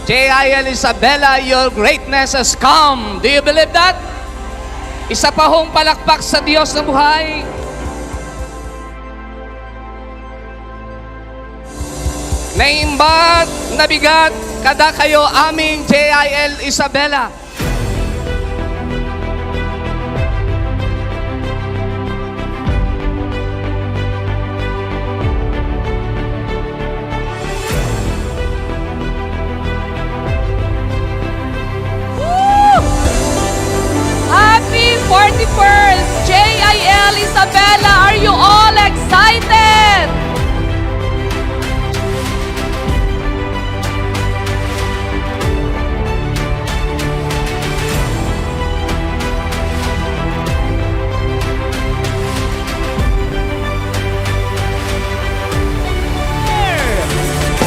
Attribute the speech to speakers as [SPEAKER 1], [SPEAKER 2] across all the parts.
[SPEAKER 1] J.I.L. Isabela, your greatness has come. Do you believe that? Isa pa hong palakpak sa Diyos na buhay. Naimbat, nabigat, kada kayo aming J.I.L. Isabela.
[SPEAKER 2] Happy 41st J.I.L. Isabela! Are you all excited?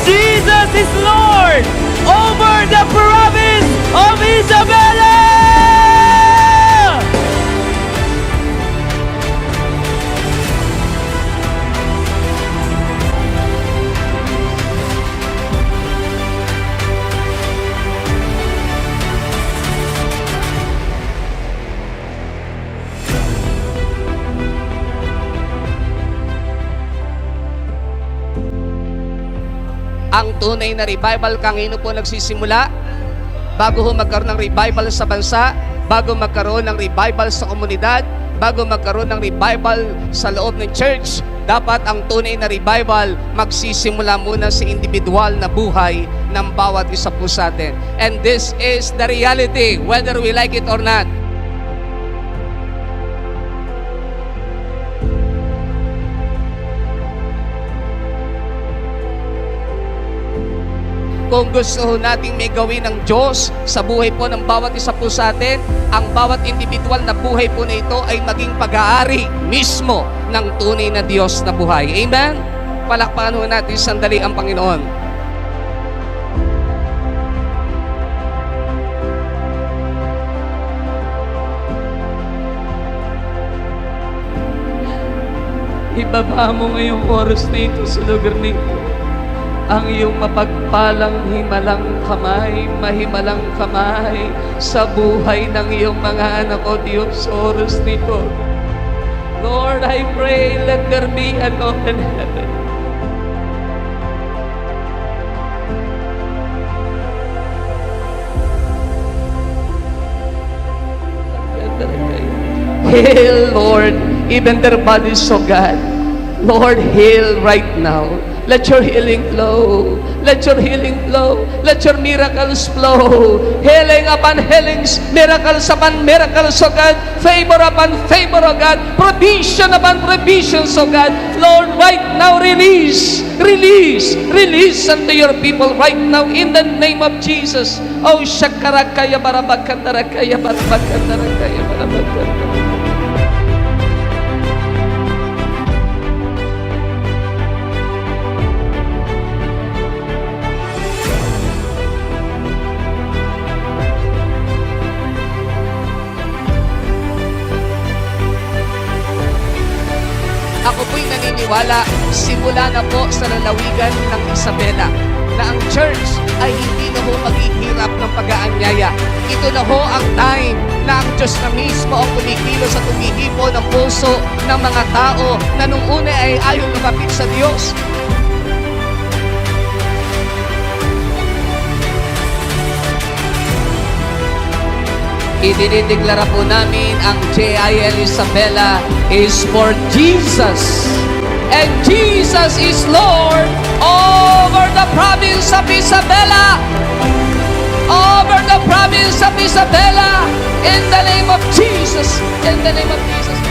[SPEAKER 3] Jesus is Lord over the province of Isabela!
[SPEAKER 1] Ang tunay na revival, kanino po nagsisimula? Bago ho magkaroon ng revival sa bansa, bago magkaroon ng revival sa komunidad, bago magkaroon ng revival sa loob ng church, dapat ang tunay na revival magsisimula muna sa individual na buhay ng bawat isa po sa atin. And this is the reality, whether we like it or not. Kung gusto nating may gawin ng Diyos sa buhay po ng bawat isa po sa atin, ang bawat individual na buhay po na ito ay maging pag-aari mismo ng tunay na Diyos na buhay. Amen? Palakpakan ho natin sandali ang Panginoon.
[SPEAKER 3] Ibaba mo ngayong oras na ito sa lugar nito. Ang iyong mapagpalang himalang kamay, mahimalang kamay sa buhay ng iyong mga anak o Diyos oras nito. Lord, I pray, let there be an open heaven. Heal, Lord, even their bodies, oh God. Lord, heal right now. Let your healing flow. Let your healing flow. Let your miracles flow. Healing upon healings. Miracles upon miracles, oh God. Favor upon favor, oh God. Provision upon provisions, oh God. Lord, right now, release. Release. Release unto your people right now in the name of Jesus. Oh, shakarakaya barabakattarakaya barabakattarakaya barabakattarakaya.
[SPEAKER 1] Ako po'y naniniwala, simula na po sa lalawigan ng Isabela, na ang church ay hindi na ho maghihirap ng pag-aanyaya. Ito na ho ang time na ang Diyos na mismo ang kumikilos at tumihipo ng puso ng mga tao na nung una ay ayaw lumapit sa Diyos. Idinideklara po namin ang J.I.L. Isabela is for Jesus. And Jesus is Lord over the province of Isabela. Over the province of Isabela. In the name of Jesus. In the name of Jesus.